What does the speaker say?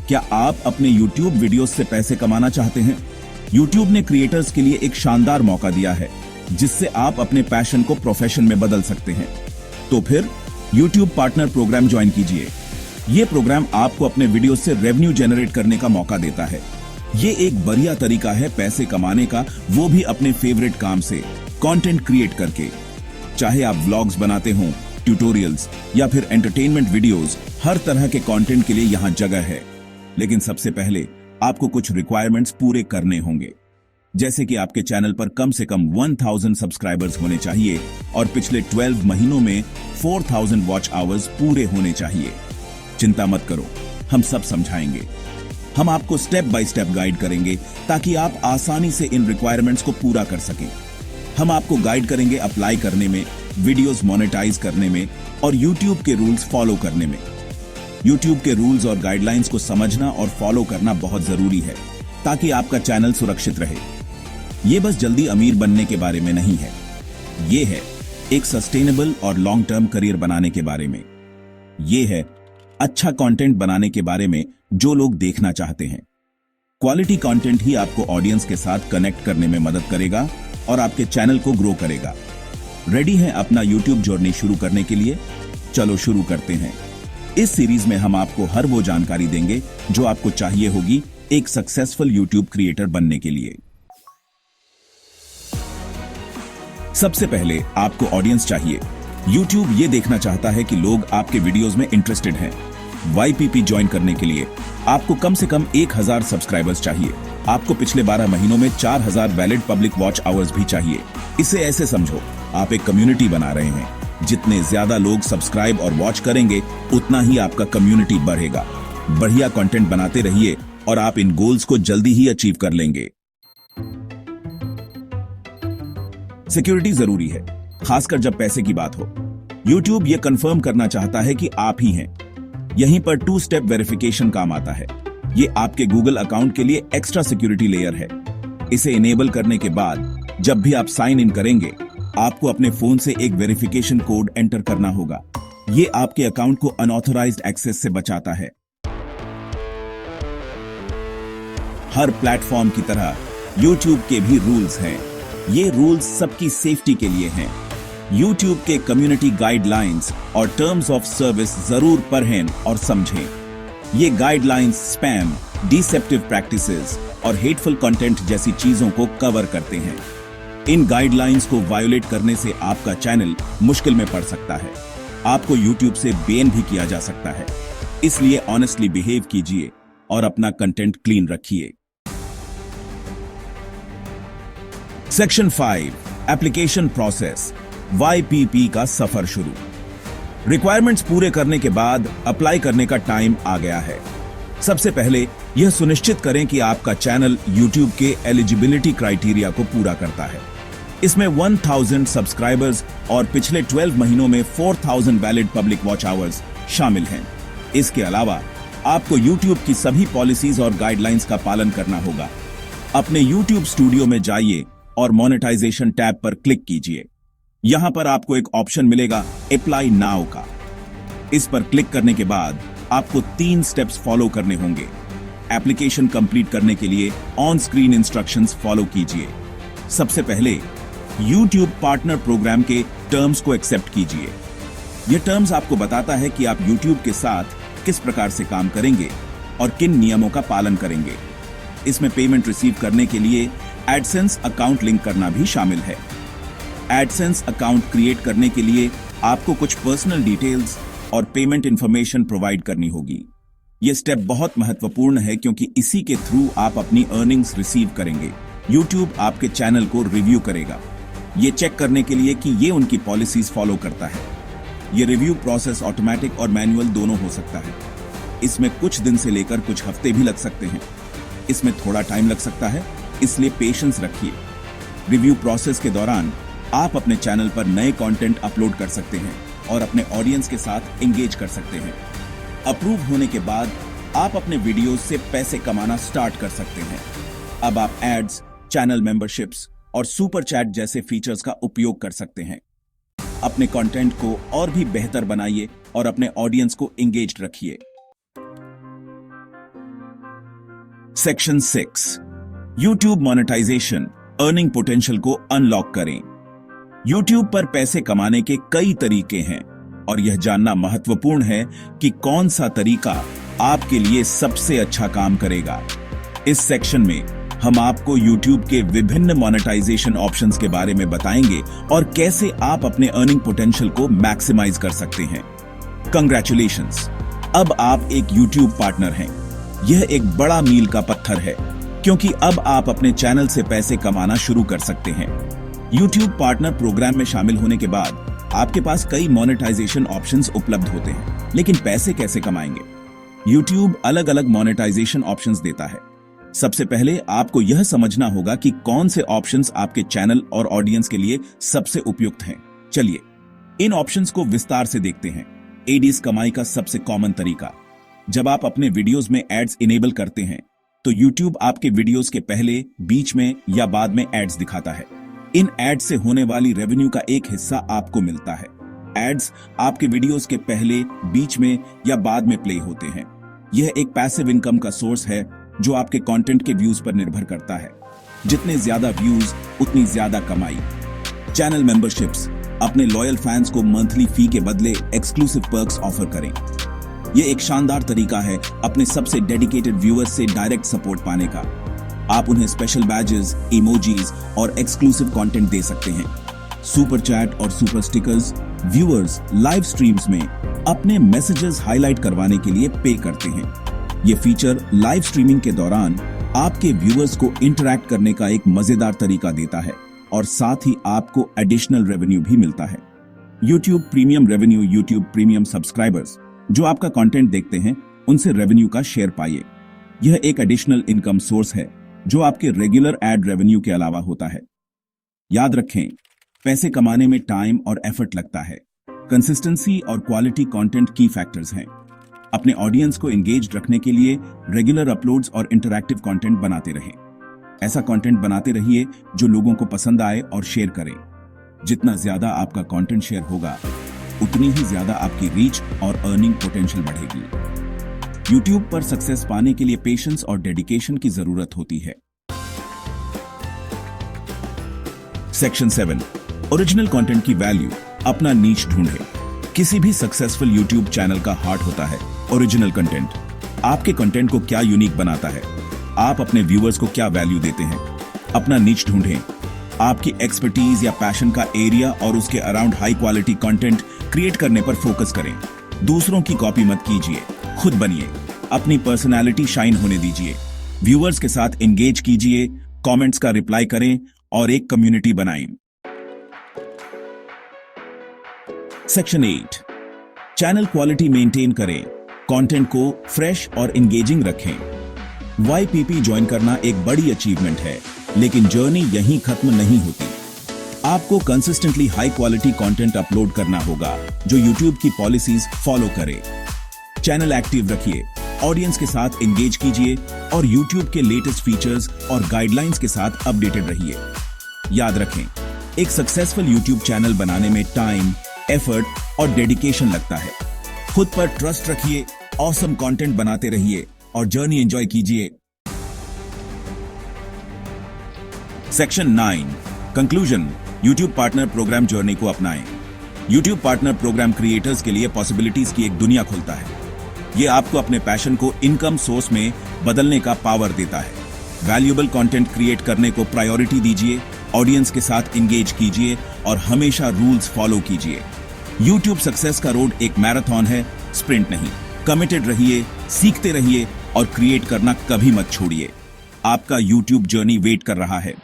क्या आप अपने YouTube वीडियोस से पैसे कमाना चाहते हैं? YouTube ने क्रिएटर्स के लिए एक शानदार मौका दिया है जिससे आप अपने पैशन को प्रोफेशन में बदल सकते हैं। तो फिर YouTube पार्टनर प्रोग्राम ज्वाइन कीजिए। ये प्रोग्राम आपको अपने वीडियो से रेवेन्यू जनरेट करने का मौका देता है। ये एक बढ़िया तरीका है पैसे कमाने का, वो भी अपने फेवरेट काम से, कंटेंट क्रिएट करके। चाहे आप व्लॉग्स बनाते हो, ट्यूटोरियल्स या फिर एंटरटेनमेंट वीडियोस, हर तरह के कंटेंट के लिए यहाँ जगह है। लेकिन सबसे पहले आपको कुछ रिक्वायरमेंट्स पूरे करने होंगे, जैसे कि आपके चैनल पर कम से कम 1000 सब्सक्राइबर्स होने चाहिए और पिछले 12 महीनों में 4000 वॉच आवर्स पूरे होने चाहिए। चिंता मत करो, हम सब समझाएंगे। हम आपको स्टेप बाय स्टेप गाइड करेंगे ताकि आप आसानी से इन रिक्वायरमेंट्स को पूरा कर सकें। हम आपको गाइड करेंगे अप्लाई करने में, वीडियोस मोनेटाइज करने में और YouTube के रूल्स फॉलो करने में। YouTube के रूल्स और गाइडलाइंस को समझना और फॉलो करना बहुत जरूरी है ताकि आपका चैनल सुरक्षित रहे। ये बस जल्दी अमीर बनने के बारे में नहीं है, ये है एक सस्टेनेबल और लॉन्ग टर्म करियर बनाने के बारे में। ये है अच्छा कंटेंट बनाने के बारे में जो लोग देखना चाहते हैं। क्वालिटी कंटेंट ही आपको ऑडियंस के साथ कनेक्ट करने में मदद करेगा और आपके चैनल को ग्रो करेगा। रेडी हैं अपना YouTube जर्नी शुरू करने के लिए? चलो शुरू करते हैं। इस सीरीज में हम आपको हर वो जानकारी देंगे जो आपको चाहिए होगी एक सक्सेसफुल YouTube क्रिएटर बनने के लिए। सबसे पहले आपको ऑडियंस चाहिए। YouTube ये देखना चाहता है कि लोग आपके वीडियोस में इंटरेस्टेड हैं। YPP ज्वाइन करने के लिए आपको कम से कम 1000 सब्सक्राइबर्स चाहिए। आपको पिछले 12 महीनों में 4000 वैलिड पब्लिक वॉच आवर्स भी चाहिए। इसे ऐसे समझो, आप एक कम्युनिटी बना रहे हैं। जितने ज्यादा लोग सब्सक्राइब और वॉच करेंगे, उतना ही आपका कम्युनिटी बढ़ेगा। बढ़िया कंटेंट बनाते रहिए और आप इन गोल्स को जल्दी ही अचीव कर लेंगे। सिक्योरिटी जरूरी है, खासकर जब पैसे की बात हो। YouTube ये कंफर्म करना चाहता है कि आप ही हैं। यहीं पर 2 स्टेप वेरिफिकेशन काम आता है। ये आपके Google अकाउंट के लिए एक्स्ट्रा सिक्योरिटी लेयर है। इसे इनेबल करने के बाद जब भी आप साइन इन करेंगे, आपको अपने फोन से एक वेरिफिकेशन कोड एंटर करना होगा। ये आपके अकाउंट को अनऑथराइज्ड एक्सेस से बचाता है। हर प्लेटफॉर्म की तरह YouTube के भी रूल्स हैं। ये रूल्स सबकी सेफ्टी के लिए हैं। YouTube के कम्युनिटी गाइडलाइंस और टर्म्स ऑफ सर्विस जरूर पढ़ें और समझें। ये गाइडलाइंस स्पैम, डिसेप्टिव प्रैक्टिसेस और हेटफुल कंटेंट जैसी चीजों को कवर करते हैं। इन गाइडलाइंस को वायोलेट करने से आपका चैनल मुश्किल में पड़ सकता है। आपको YouTube से बैन भी किया जा सकता है। इसलिए ऑनेस्टली बिहेव कीजिए और अपना कंटेंट क्लीन रखिए। सेक्शन 5 एप्लीकेशन प्रोसेस, YPP का सफर शुरू। रिक्वायरमेंट्स पूरे करने के बाद अप्लाई करने का टाइम आ गया है। सबसे पहले यह सुनिश्चित करें कि आपका चैनल YouTube के एलिजिबिलिटी क्राइटेरिया को पूरा करता है। इसमें 1000 सब्सक्राइबर्स और पिछले 12 महीनों में 4000 वैलिड पब्लिक वॉच आवर्स शामिल हैं। इसके अलावा आपको YouTube की सभी पॉलिसीज और गाइडलाइंस का पालन करना होगा। अपने YouTube स्टूडियो में जाइए और मोनेटाइजेशन टैब पर क्लिक कीजिए। यहां पर आपको एक ऑप्शन मिलेगा अप्लाई नाउ का। इस पर क्लिक करने के बाद आपको 3 स्टेप्स फॉलो करने होंगे। एप्लीकेशन कंप्लीट करने के लिए ऑन स्क्रीन इंस्ट्रक्शंस फॉलो कीजिए। सबसे पहले YouTube पार्टनर प्रोग्राम के टर्म्स को एक्सेप्ट कीजिए। यह टर्म्स आपको बताता है कि आप YouTube के साथ किस प्रकार से काम करेंगे और किन नियमों का पालन करेंगे। इसमें पेमेंट रिसीव करने के लिए एडसेंस अकाउंट लिंक करना भी शामिल है। एडसेंस अकाउंट क्रिएट करने के लिए आपको कुछ पर्सनल डिटेल्स और पेमेंट इंफॉर्मेशन प्रोवाइड करनी होगी। यह स्टेप बहुत महत्वपूर्ण है क्योंकि इसी के थ्रू आप अपनी अर्निंग्स रिसीव करेंगे। YouTube आपके चैनल को रिव्यू करेगा, ये चेक करने के लिए कि ये उनकी पॉलिसीज फॉलो करता है। ये रिव्यू प्रोसेस ऑटोमेटिक और मैनुअल दोनों हो सकता है। इसमें कुछ दिन से लेकर कुछ हफ्ते भी लग सकते हैं। इसमें थोड़ा टाइम लग सकता है, इसलिए पेशेंस रखिए। रिव्यू प्रोसेस के दौरान आप अपने चैनल पर नए कंटेंट अपलोड कर सकते हैं और अपने ऑडियंस के साथ एंगेज कर सकते हैं। अप्रूव होने के बाद आप अपने वीडियोस से पैसे कमाना स्टार्ट कर सकते हैं। अब आप एड्स, चैनल मेंबरशिप्स और सुपर चैट जैसे फीचर्स का उपयोग कर सकते हैं। अपने कंटेंट को और भी बेहतर बनाइए और अपने ऑडियंस को एंगेज्ड रखिए। Section 6 YouTube monetization, earning potential को अनलॉक करें। YouTube पर पैसे कमाने के कई तरीके हैं और यह जानना महत्वपूर्ण है कि कौन सा तरीका आपके लिए सबसे अच्छा काम करेगा। इस सेक्शन में हम आपको YouTube के विभिन्न मोनेटाइजेशन ऑप्शंस के बारे में बताएंगे और कैसे आप अपने अर्निंग पोटेंशियल को मैक्सिमाइज कर सकते हैं। कंग्रेचुलेशंस, अब आप एक YouTube पार्टनर हैं। यह एक बड़ा मील का पत्थर है क्योंकि अब आप अपने चैनल से पैसे कमाना शुरू कर सकते हैं। YouTube पार्टनर प्रोग्राम में शामिल होने के बाद आपके पास कई मोनेटाइजेशन ऑप्शंस उपलब्ध होते हैं, लेकिन पैसे कैसे कमाएंगे? YouTube अलग अलग मोनेटाइजेशन ऑप्शंस देता है। सबसे पहले आपको यह समझना होगा कि कौन से ऑप्शंस आपके चैनल और ऑडियंस के लिए सबसे उपयुक्त हैं। चलिए इन ऑप्शंस को विस्तार से देखते हैं। एडीज कमाई का सबसे कॉमन तरीका। जब आप अपने वीडियोस में एड्स इनेबल करते हैं तो YouTube आपके वीडियोस के पहले, बीच में या बाद में एड्स दिखाता है। इन एड्स से होने वाली रेवेन्यू का एक हिस्सा आपको मिलता है। एड्स आपके वीडियोस के पहले, बीच में या बाद में प्ले होते हैं। यह एक पैसिव इनकम का सोर्स है जो आपके कंटेंट के व्यूज पर निर्भर करता है। जितने ज्यादा व्यूज उतनी ज्यादा कमाई। चैनल मेंबरशिप्स, अपने लॉयल फैंस को मंथली फी के बदले एक्सक्लूसिव पर्क्स ऑफर करें। यह एक शानदार तरीका है अपने सबसे डेडिकेटेड व्यूअर्स से डायरेक्ट सपोर्ट पाने का। आप उन्हें स्पेशल बैजेस, इमोजीज और एक्सक्लूसिव कंटेंट दे सकते हैं। सुपर चैट और super stickers, viewers live streams में अपने मैसेजेस हाईलाइट करवाने के लिए पे करते हैं। ये फीचर लाइव स्ट्रीमिंग के दौरान आपके व्यूअर्स को इंटरैक्ट करने का एक मजेदार तरीका देता है और साथ ही आपको एडिशनल रेवेन्यू भी मिलता है। YouTube premium revenue. YouTube premium subscribers जो आपका कंटेंट देखते हैं उनसे रेवेन्यू का शेयर पाइए। यह एक एडिशनल इनकम सोर्स है जो आपके रेगुलर एड रेवेन्यू के अलावा होता है। याद रखें, पैसे कमाने में टाइम और एफर्ट लगता है। कंसिस्टेंसी और क्वालिटी कंटेंट की फैक्टर्स हैं। अपने ऑडियंस को एंगेज रखने के लिए रेगुलर अपलोड्स और इंटरैक्टिव कंटेंट बनाते रहें। ऐसा कंटेंट बनाते रहिए जो लोगों को पसंद आए और शेयर करें। जितना ज्यादा आपका कंटेंट शेयर होगा उतनी ही ज्यादा आपकी रीच और अर्निंग पोटेंशियल बढ़ेगी। YouTube पर सक्सेस पाने के लिए पेशेंस और डेडिकेशन की जरूरत होती है। सेक्शन 7 ओरिजिनल कंटेंट की वैल्यू। अपना नीश ढूंढें। किसी भी सक्सेसफुल YouTube चैनल का हार्ट होता है ओरिजिनल कंटेंट। आपके कंटेंट को क्या यूनिक बनाता है? आप अपने व्यूअर्स को क्या वैल्यू देते हैं? अपना नीच ढूंढें। आपकी एक्सपर्टीज या पैशन का एरिया और उसके around high quality content create करने पर फोकस करें। दूसरों की कॉपी मत कीजिए, खुद बनिए। अपनी पर्सनालिटी शाइन होने दीजिए। व्यूअर्स के साथ एंगेज कीजिए, कमेंट्स का रिप्लाई करें और एक कम्युनिटी बनाएं। सेक्शन 8 चैनल क्वालिटी मेंटेन करें। कंटेंट को फ्रेश और एंगेजिंग रखें। YPP ज्वाइन करना एक बड़ी अचीवमेंट है, लेकिन जर्नी यहीं खत्म नहीं होती। आपको consistently high quality content upload करना होगा जो YouTube की पॉलिसीज फॉलो करे। चैनल एक्टिव रखिए, ऑडियंस के साथ एंगेज कीजिए और YouTube के लेटेस्ट फीचर्स और गाइडलाइंस के साथ अपडेटेड रहिए। याद रखें, एक सक्सेसफुल YouTube चैनल बनाने में टाइम, एफर्ट और डेडिकेशन लगता है। खुद पर ट्रस्ट रखिए, ऑसम कंटेंट बनाते रहिए और जर्नी एंजॉय कीजिए। Section 9 conclusion. YouTube partner program journey को अपनाएं। YouTube पार्टनर प्रोग्राम क्रिएटर्स के लिए पॉसिबिलिटीज की एक दुनिया खोलता है। यह आपको अपने पैशन को इनकम सोर्स में बदलने का पावर देता है। वैल्यूएबल कंटेंट क्रिएट करने को प्रायोरिटी दीजिए, ऑडियंस के साथ एंगेज कीजिए और हमेशा रूल्स फॉलो कीजिए। YouTube सक्सेस का रोड एक मैराथन है, स्प्रिंट नहीं। कमिटेड रहिए, सीखते रहिए और क्रिएट करना कभी मत छोड़िए। आपका YouTube जर्नी वेट कर रहा है।